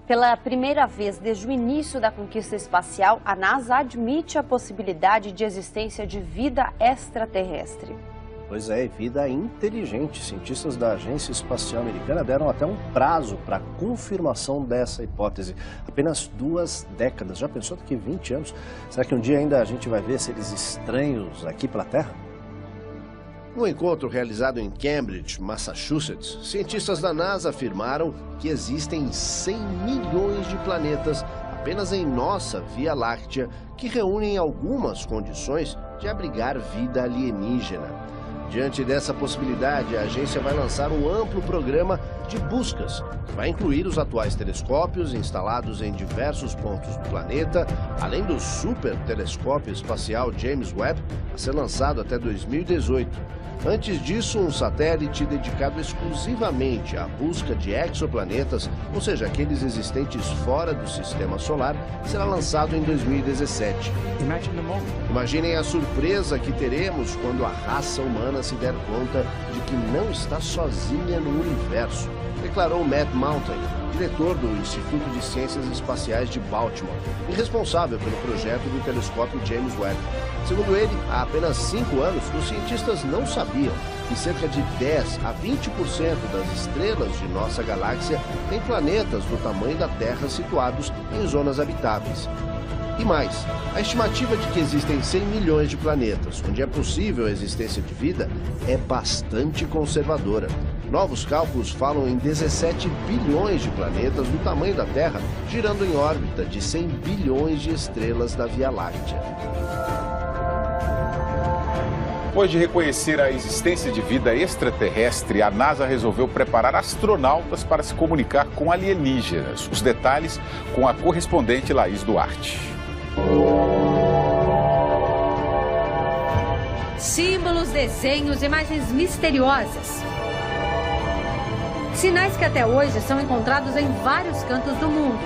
Pela primeira vez desde o início da conquista espacial, a NASA admite a possibilidade de existência de vida extraterrestre. Pois é, vida inteligente. Cientistas da Agência Espacial Americana deram até um prazo para a confirmação dessa hipótese. Apenas 2 décadas. Já pensou daqui 20 anos? Será que um dia ainda a gente vai ver seres estranhos aqui pela Terra? No encontro realizado em Cambridge, Massachusetts, cientistas da NASA afirmaram que existem 100 milhões de planetas apenas em nossa Via Láctea que reúnem algumas condições de abrigar vida alienígena. Diante dessa possibilidade, a agência vai lançar um amplo programa de buscas, que vai incluir os atuais telescópios instalados em diversos pontos do planeta, além do super telescópio espacial James Webb, a ser lançado até 2018. Antes disso, um satélite dedicado exclusivamente à busca de exoplanetas, ou seja, aqueles existentes fora do sistema solar, será lançado em 2017. Imaginem a surpresa que teremos quando a raça humana se der conta de que não está sozinha no universo, declarou Matt Mountain, diretor do Instituto de Ciências Espaciais de Baltimore e responsável pelo projeto do telescópio James Webb. Segundo ele, há apenas 5 anos, os cientistas não sabiam que cerca de 10 a 20% das estrelas de nossa galáxia têm planetas do tamanho da Terra situados em zonas habitáveis. E mais, a estimativa de que existem 100 milhões de planetas, onde é possível a existência de vida, é bastante conservadora. Novos cálculos falam em 17 bilhões de planetas do tamanho da Terra, girando em órbita de 100 bilhões de estrelas da Via Láctea. Depois de reconhecer a existência de vida extraterrestre, a NASA resolveu preparar astronautas para se comunicar com alienígenas. Os detalhes com a correspondente Laís Duarte. Símbolos, desenhos, imagens misteriosas. Sinais que até hoje são encontrados em vários cantos do mundo.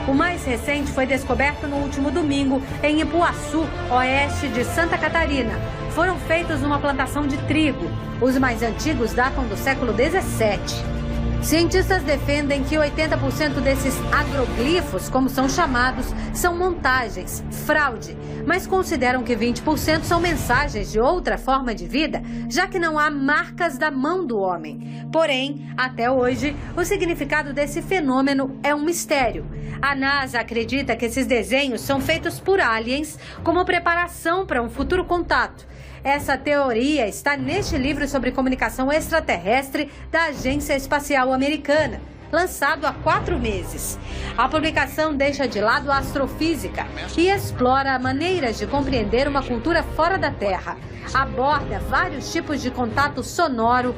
O mais recente foi descoberto no último domingo, em Ipuaçu, oeste de Santa Catarina. Foram feitos numa plantação de trigo. Os mais antigos datam do século XVII. Cientistas defendem que 80% desses agroglifos, como são chamados, são montagens, fraude, mas consideram que 20% são mensagens de outra forma de vida, já que não há marcas da mão do homem. Porém, até hoje, o significado desse fenômeno é um mistério. A NASA acredita que esses desenhos são feitos por aliens como preparação para um futuro contato. Essa teoria está neste livro sobre comunicação extraterrestre da Agência Espacial Americana, lançado há 4 meses. A publicação deixa de lado a astrofísica e explora maneiras de compreender uma cultura fora da Terra. Aborda vários tipos de contato sonoro,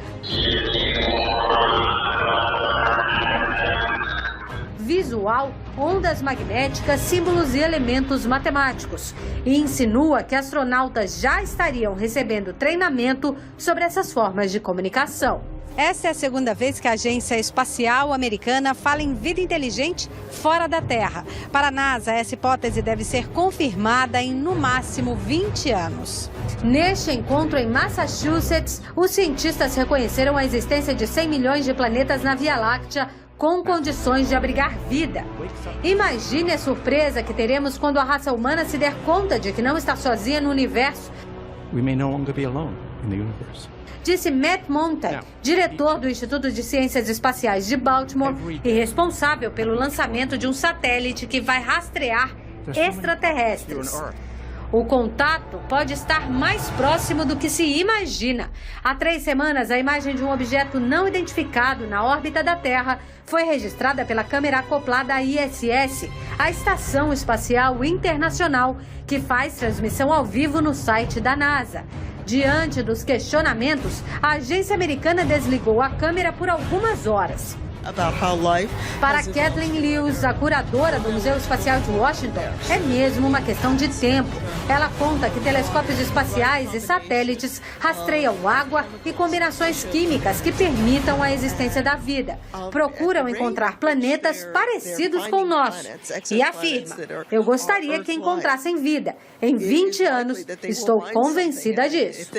visual, ondas magnéticas, símbolos e elementos matemáticos. E insinua que astronautas já estariam recebendo treinamento sobre essas formas de comunicação. Essa é a segunda vez que a Agência Espacial Americana fala em vida inteligente fora da Terra. Para a NASA, essa hipótese deve ser confirmada em, no máximo, 20 anos. Neste encontro em Massachusetts, os cientistas reconheceram a existência de 100 milhões de planetas na Via Láctea, com condições de abrigar vida. Imagine a surpresa que teremos quando a raça humana se der conta de que não está sozinha no universo. We may no longer be alone in the universe. Disse Matt Mountain, diretor do Instituto de Ciências Espaciais de Baltimore e responsável pelo lançamento de um satélite que vai rastrear extraterrestres. O contato pode estar mais próximo do que se imagina. Há 3 semanas, a imagem de um objeto não identificado na órbita da Terra foi registrada pela câmera acoplada à ISS, a Estação Espacial Internacional, que faz transmissão ao vivo no site da NASA. Diante dos questionamentos, a agência americana desligou a câmera por algumas horas. Para Kathleen Lewis, a curadora do Museu Espacial de Washington, é mesmo uma questão de tempo. Ela conta que telescópios espaciais e satélites rastreiam água e combinações químicas que permitam a existência da vida. Procuram encontrar planetas parecidos com o nosso. E afirma, eu gostaria que encontrassem vida. Em 20 anos, estou convencida disso.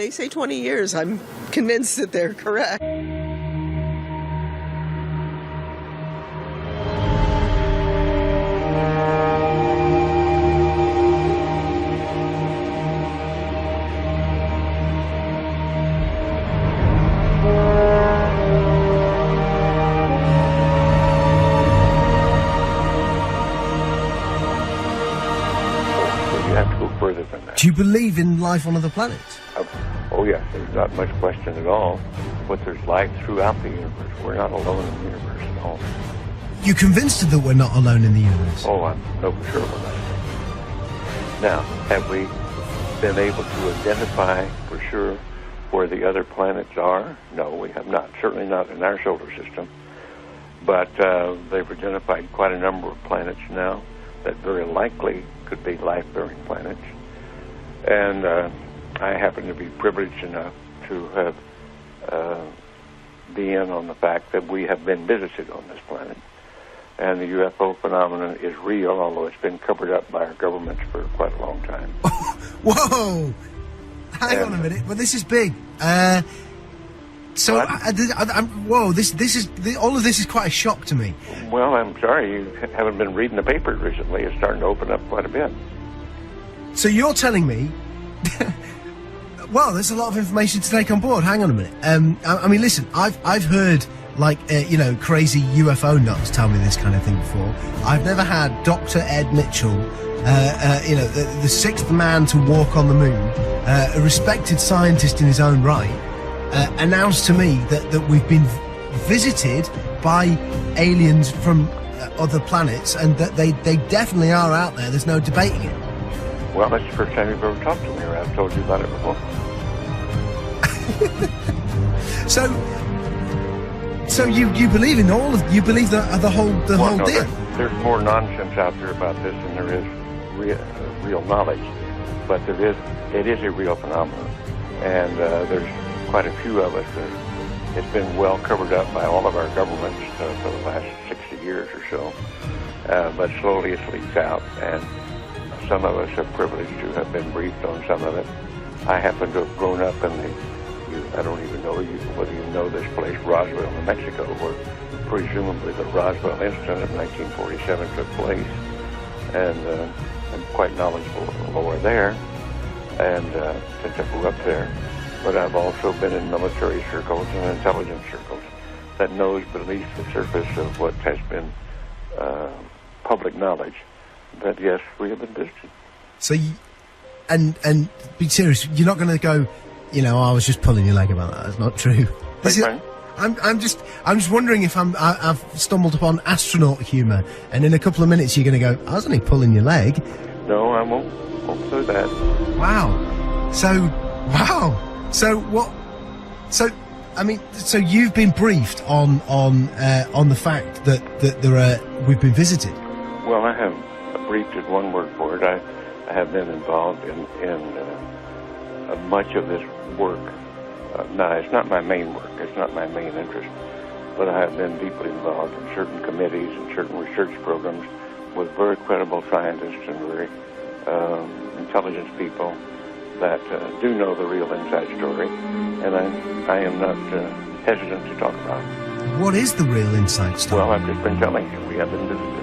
believe in life on other planets? Oh yes, there's not much question at all. But there's life throughout the universe. We're not alone in the universe at all. You convinced that we're not alone in the universe? Oh, I'm no sure of that. Now, have we been able to identify for sure where the other planets are? No, we have not. Certainly not in our solar system. But they've identified quite a number of planets now that very likely could be life-bearing planets. And I happen to be privileged enough to have be in on the fact that we have been visited on this planet. And the UFO phenomenon is real, although it's been covered up by our governments for quite a long time. Whoa! Hang on a minute, but this is big. Whoa! All of this is quite a shock to me. Well, I'm sorry you haven't been reading the papers recently. It's starting to open up quite a bit. So you're telling me? Well, there's a lot of information to take on board. Hang on a minute. I mean, listen, I've heard crazy UFO nuts tell me this kind of thing before. I've never had Dr. Ed Mitchell, the sixth man to walk on the moon, a respected scientist in his own right, announce to me that we've been visited by aliens from other planets and that they definitely are out there. There's no debating it. Well, that's the first time you've ever talked to me, or I've told you about it before. So you believe in all of, you believe the whole deal? There's more nonsense out there about this than there is real knowledge, but it is a real phenomenon, and there's quite a few of us that it's been well covered up by all of our governments for the last 60 years or so, but slowly it's leaked out, and some of us are privileged to have been briefed on some of it. I happen to have grown up in I don't even know whether you know this place, Roswell, New Mexico, where presumably the Roswell incident of 1947 took place. And I'm quite knowledgeable of the lore there, and since I grew up there. But I've also been in military circles and intelligence circles that knows beneath the surface of what has been public knowledge that, yes, we have been visited. So, and be serious, you're not going to go, I was just pulling your leg about that. That's not true. I'm just wondering if I've stumbled upon astronaut humour, and in a couple of minutes you're going to go, I was only pulling your leg. No, I won't do that. Wow. So what? So you've been briefed on the fact that we've been visited. Well, I have briefed is one word for it. I have been involved in much of this work. Now, it's not my main work. It's not my main interest. But I have been deeply involved in certain committees and certain research programs with very credible scientists and very intelligent people that do know the real inside story. And I am not hesitant to talk about it. What is the real inside story? Well, I've just been telling you. We have been visited.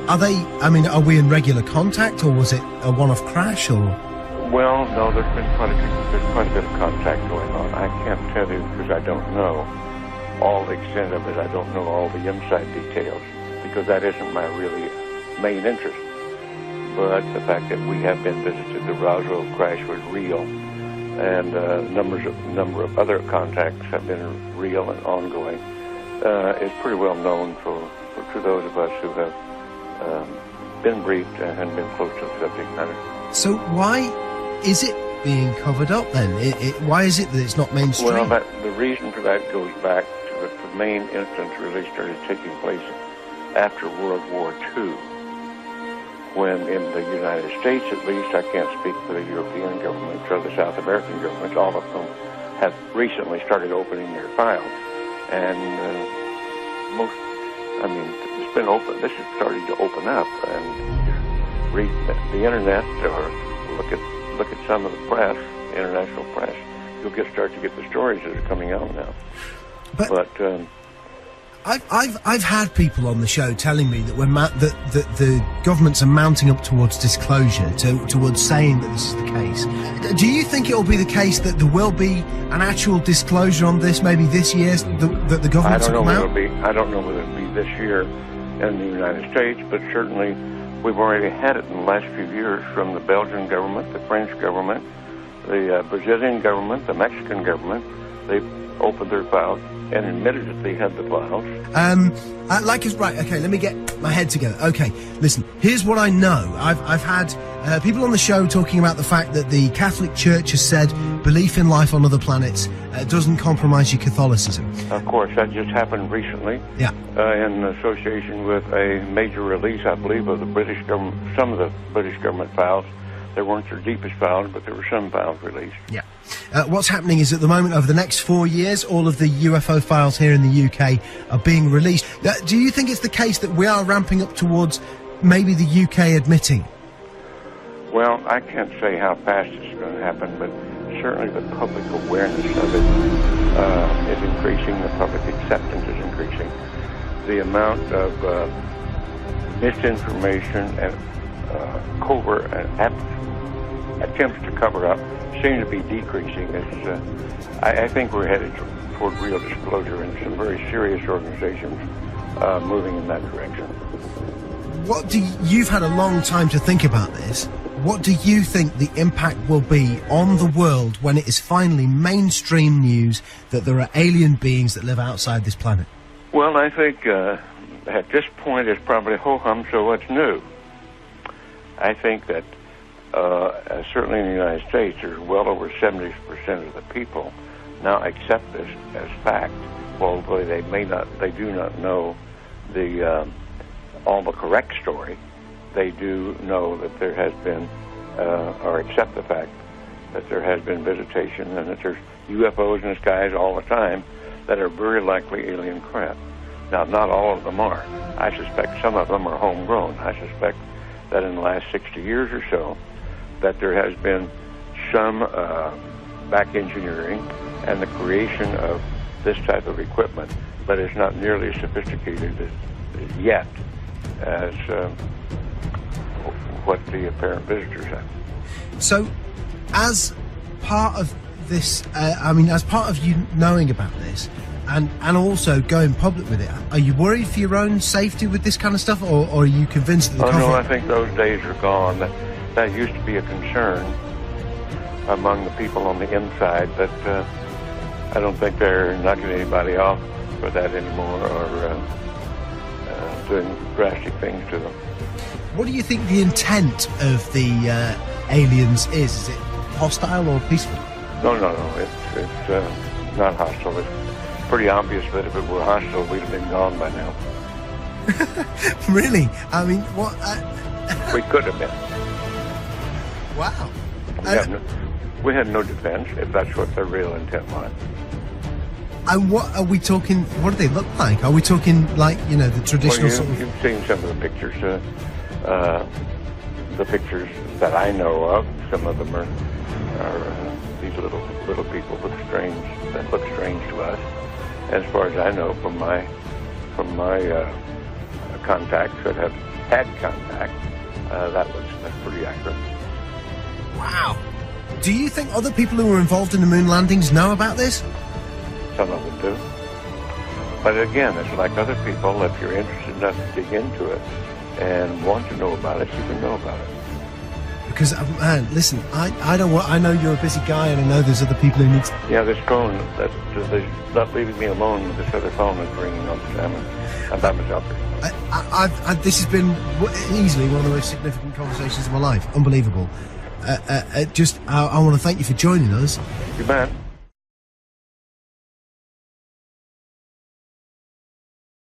Are we in regular contact, or was it a one-off crash, or? Well, no, there's quite a bit of contact going on. I can't tell you because I don't know all the extent of it. I don't know all the inside details because that isn't my really main interest. But the fact that we have been visited, the Roswell crash was real, and number of other contacts have been real and ongoing. It's pretty well known to those of us who have been briefed and been close to the subject matter. So why is it being covered up then? Why is it that it's not mainstream? Well, the reason for that goes back to the main instance really started taking place after World War II, when in the United States, at least, I can't speak for the European governments or the South American governments, all of them have recently started opening their files. And it's been open. This is starting to open up, and read the internet or look at some of the press, international press. You'll start to get the stories that are coming out now. But I've had people on the show telling me that that the governments are mounting up towards disclosure, towards saying that this is the case. Do you think it will be the case that there will be an actual disclosure on this, maybe this year, that the governments will come out? I don't know whether it'll be this year in the United States, but certainly We've already had it in the last few years from the Belgian government, the French government, the Brazilian government, the Mexican government. They've opened their files and admitted that they had the files. Right, okay, let me get my head together. Okay, listen, here's what I know. I've had people on the show talking about the fact that the Catholic Church has said belief in life on other planets doesn't compromise your Catholicism. Of course, that just happened recently. Yeah. In association with a major release, I believe, of the British government, some of the British government files. They weren't their deepest files, but there were some files released. Yeah. What's happening is at the moment, over the next 4 years, all of the UFO files here in the UK are being released. Do you think it's the case that we are ramping up towards maybe the UK admitting? Well, I can't say how fast it's going to happen, but certainly the public awareness of it is increasing. The public acceptance is increasing. The amount of misinformation and covert attempts to cover up seem to be decreasing. I think we're headed toward real disclosure, and some very serious organizations moving in that direction. You've had a long time to think about this. What do you think the impact will be on the world when it is finally mainstream news that there are alien beings that live outside this planet? Well, I think at this point it's probably ho-hum, so what's new? I think that certainly in the United States, there's well over 70% of the people now accept this as fact. Although they do not know all the correct story. They do know that there has been, or accept the fact that there has been visitation and that there's UFOs in the skies all the time that are very likely alien craft. Now, not all of them are. I suspect some of them are homegrown. I suspect that in the last 60 years or so, that there has been some back engineering and the creation of this type of equipment, but it's not nearly as sophisticated yet as what the apparent visitors have. So, as part of this, as part of you knowing about this, and also going public with it, are you worried for your own safety with this kind of stuff, or are you convinced that the no, I think those days are gone. That used to be a concern among the people on the inside, but I don't think they're knocking anybody off for that anymore, or doing drastic things to them. What do you think the intent of the aliens is? Is it hostile or peaceful? No, it's not hostile. It's pretty obvious that if it were hostile, we'd have been gone by now. Really? I mean, what? We could have been. Wow. We had no defense, if that's what their real intent was. And what are we talking? What do they look like? Are we talking like, the traditional sort of... You've seen some of the pictures. The pictures that I know of, some of them are these little people that look strange to us. As far as I know, from my contacts that have had contact, that's pretty accurate. Wow. Do you think other people who were involved in the moon landings know about this? Some of them do. But again, it's like other people. If you're interested enough to dig into it and want to know about it, you can know about it. Because, man, listen, I know you're a busy guy, and I know there's other people who need to... Yeah, this phone, they're not leaving me alone with this other phone that's ringing on the salmon. I'm by myself. This has been easily one of the most significant conversations of my life. Unbelievable. I want to thank you for joining us. You bet.